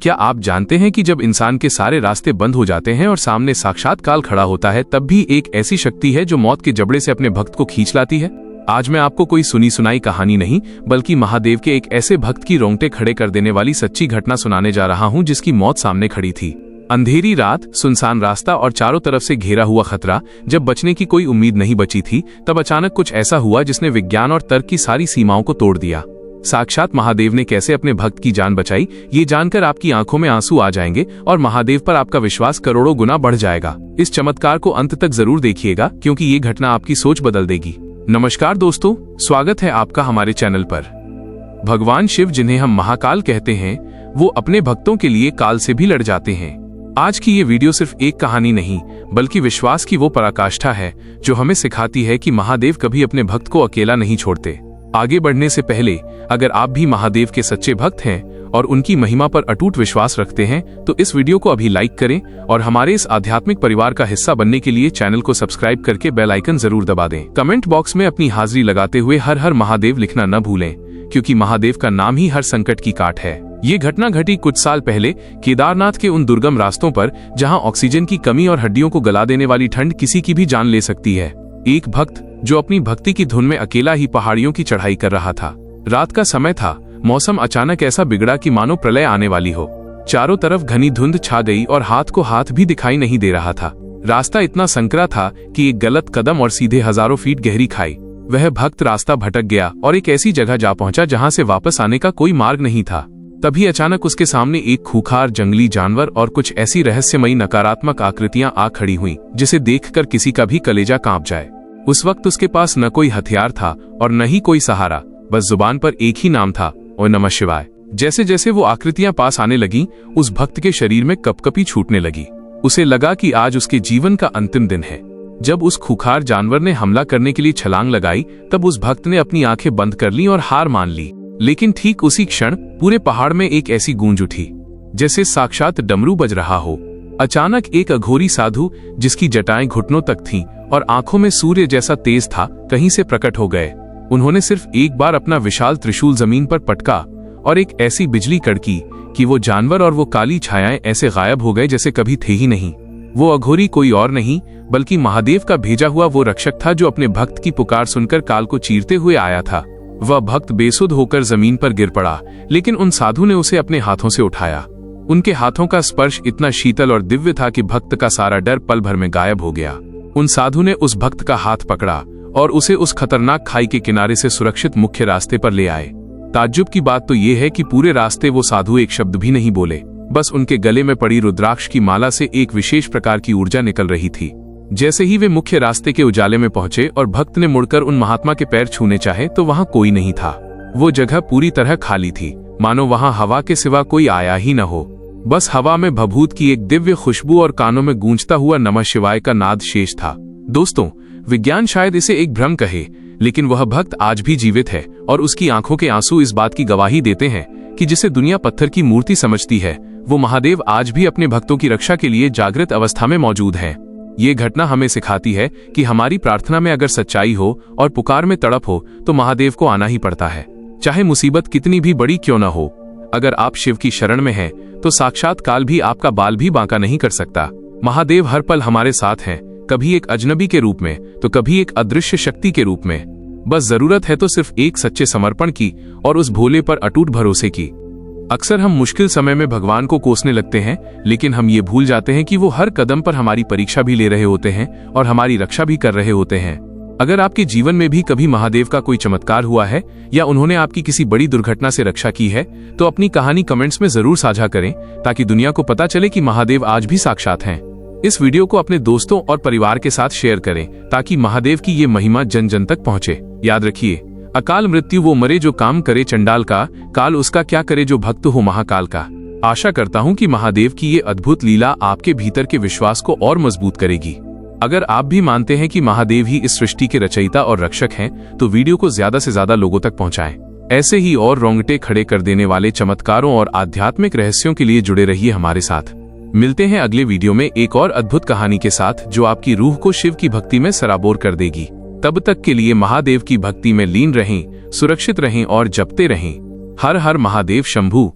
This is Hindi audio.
क्या आप जानते हैं कि जब इंसान के सारे रास्ते बंद हो जाते हैं और सामने साक्षात काल खड़ा होता है, तब भी एक ऐसी शक्ति है जो मौत के जबड़े से अपने भक्त को खींच लाती है। आज मैं आपको कोई सुनी सुनाई कहानी नहीं, बल्कि महादेव के एक ऐसे भक्त की रोंगटे खड़े कर देने वाली सच्ची घटना सुनाने जा रहा हूं, जिसकी मौत सामने खड़ी थी। अंधेरी रात, सुनसान रास्ता और चारों तरफ से घेरा हुआ खतरा। जब बचने की कोई उम्मीद नहीं बची थी, तब अचानक कुछ ऐसा हुआ जिसने विज्ञान और तर्क की सारी सीमाओं को तोड़ दिया। साक्षात महादेव ने कैसे अपने भक्त की जान बचाई, ये जानकर आपकी आंखों में आंसू आ जाएंगे और महादेव पर आपका विश्वास करोड़ों गुना बढ़ जाएगा। इस चमत्कार को अंत तक जरूर देखिएगा, क्योंकि ये घटना आपकी सोच बदल देगी। नमस्कार दोस्तों, स्वागत है आपका हमारे चैनल पर। भगवान शिव, जिन्हें हम महाकाल कहते हैं, वो अपने भक्तों के लिए काल से भी लड़ जाते हैं। आज की ये वीडियो सिर्फ एक कहानी नहीं, बल्कि विश्वास की वो पराकाष्ठा है जो हमें सिखाती है कि महादेव कभी अपने भक्त को अकेला नहीं छोड़ते। आगे बढ़ने से पहले, अगर आप भी महादेव के सच्चे भक्त हैं और उनकी महिमा पर अटूट विश्वास रखते हैं, तो इस वीडियो को अभी लाइक करें और हमारे इस आध्यात्मिक परिवार का हिस्सा बनने के लिए चैनल को सब्सक्राइब करके बेल आइकन जरूर दबा दें। कमेंट बॉक्स में अपनी हाजिरी लगाते हुए हर हर महादेव लिखना न भूलें, क्योंकि महादेव का नाम ही हर संकट की काट है। ये घटना घटी कुछ साल पहले केदारनाथ के उन दुर्गम रास्तों पर, जहां ऑक्सीजन की कमी और हड्डियों को गला देने वाली ठंड किसी की भी जान ले सकती है। एक भक्त जो अपनी भक्ति की धुन में अकेला ही पहाड़ियों की चढ़ाई कर रहा था। रात का समय था, मौसम अचानक ऐसा बिगड़ा कि मानो प्रलय आने वाली हो। चारों तरफ घनी धुंध छा गई और हाथ को हाथ भी दिखाई नहीं दे रहा था। रास्ता इतना संकरा था कि एक गलत कदम और सीधे हजारों फीट गहरी खाई। वह भक्त रास्ता भटक गया और एक ऐसी जगह जा पहुंचा जहां से वापस आने का कोई मार्ग नहीं था। तभी अचानक उसके सामने एक खूंखार जंगली जानवर और कुछ ऐसी रहस्यमयी नकारात्मक आकृतियां आ खड़ी हुईं, जिसे देखकर किसी का भी कलेजा कांप जाए। उस वक्त उसके पास न कोई हथियार था और न ही कोई सहारा, बस जुबान पर एक ही नाम था, ओम नमः शिवाय। जैसे जैसे वो आकृतियां पास आने लगी, उस भक्त के शरीर में कपकपी छूटने लगी। उसे लगा कि आज उसके जीवन का अंतिम दिन है। जब उस खूंखार जानवर ने हमला करने के लिए छलांग लगाई, तब उस भक्त ने अपनी आंखें बंद कर ली और हार मान ली। लेकिन ठीक उसी क्षण पूरे पहाड़ में एक ऐसी गूंज उठी, जैसे साक्षात डमरू बज रहा हो। अचानक एक अघोरी साधु, जिसकी जटाएं घुटनों तक थीं और आंखों में सूर्य जैसा तेज था, कहीं से प्रकट हो गए। उन्होंने सिर्फ एक बार अपना विशाल त्रिशूल जमीन पर पटका और एक ऐसी बिजली कड़की कि वो जानवर और वो काली छायाएं ऐसे गायब हो गए जैसे कभी थे ही नहीं। वो अघोरी कोई और नहीं, बल्कि महादेव का भेजा हुआ वो रक्षक था, जो अपने भक्त की पुकार सुनकर काल को चीरते हुए आया था। वह भक्त बेसुध होकर जमीन पर गिर पड़ा, लेकिन उन साधु ने उसे अपने हाथों से उठाया। उनके हाथों का स्पर्श इतना शीतल और दिव्य था कि भक्त का सारा डर पल भर में गायब हो गया। उन साधु ने उस भक्त का हाथ पकड़ा और उसे उस खतरनाक खाई के किनारे से सुरक्षित मुख्य रास्ते पर ले आए। ताज्जुब की बात तो ये है कि पूरे रास्ते वो साधु एक शब्द भी नहीं बोले, बस उनके गले में पड़ी रुद्राक्ष की माला से एक विशेष प्रकार की ऊर्जा निकल रही थी। जैसे ही वे मुख्य रास्ते के उजाले में पहुंचे और भक्त ने मुड़कर उन महात्मा के पैर छूने चाहे, तो वहां कोई नहीं था। वो जगह पूरी तरह खाली थी, मानो वहां हवा के सिवा कोई आया ही न हो। बस हवा में भभूत की एक दिव्य खुशबू और कानों में गूंजता हुआ नमः शिवाय का नाद शेष था। दोस्तों, विज्ञान शायद इसे एक भ्रम कहे, लेकिन वह भक्त आज भी जीवित है और उसकी आंखों के आंसू इस बात की गवाही देते हैं कि जिसे दुनिया पत्थर की मूर्ति समझती है, वो महादेव आज भी अपने भक्तों की रक्षा के लिए जागृत अवस्था में मौजूद है। ये घटना हमें सिखाती है कि हमारी प्रार्थना में अगर सच्चाई हो और पुकार में तड़प हो, तो महादेव को आना ही पड़ता है, चाहे मुसीबत कितनी भी बड़ी क्यों न हो। अगर आप शिव की शरण में हैं, तो साक्षात काल भी आपका बाल भी बांका नहीं कर सकता। महादेव हर पल हमारे साथ हैं, कभी एक अजनबी के रूप में, तो कभी एक अदृश्य शक्ति के रूप में। बस जरूरत है तो सिर्फ एक सच्चे समर्पण की और उस भोले पर अटूट भरोसे की। अक्सर हम मुश्किल समय में भगवान को कोसने लगते हैं, लेकिन हम ये भूल जाते हैं कि वो हर कदम पर हमारी परीक्षा भी ले रहे होते हैं और हमारी रक्षा भी कर रहे होते हैं। अगर आपके जीवन में भी कभी महादेव का कोई चमत्कार हुआ है या उन्होंने आपकी किसी बड़ी दुर्घटना से रक्षा की है, तो अपनी कहानी कमेंट्स में जरूर साझा करें, ताकि दुनिया को पता चले कि महादेव आज भी साक्षात हैं। इस वीडियो को अपने दोस्तों और परिवार के साथ शेयर करें, ताकि महादेव की ये महिमा जन जन तक पहुंचे। याद रखिए, अकाल मृत्यु वो मरे जो काम करे चंडाल का, काल उसका क्या करे जो भक्त हो महाकाल का। आशा करता हूं कि महादेव की ये अद्भुत लीला आपके भीतर के विश्वास को और मजबूत करेगी। अगर आप भी मानते हैं कि महादेव ही इस सृष्टि के रचयिता और रक्षक हैं, तो वीडियो को ज्यादा से ज्यादा लोगों तक पहुंचाएं। ऐसे ही और रोंगटे खड़े कर देने वाले चमत्कारों और आध्यात्मिक रहस्यों के लिए जुड़े रहिए हमारे साथ। मिलते हैं अगले वीडियो में एक और अद्भुत कहानी के साथ, जो आपकी रूह को शिव की भक्ति में सराबोर कर देगी। तब तक के लिए महादेव की भक्ति में लीन रहें, सुरक्षित रहें और जपते रहें। हर हर महादेव शंभू।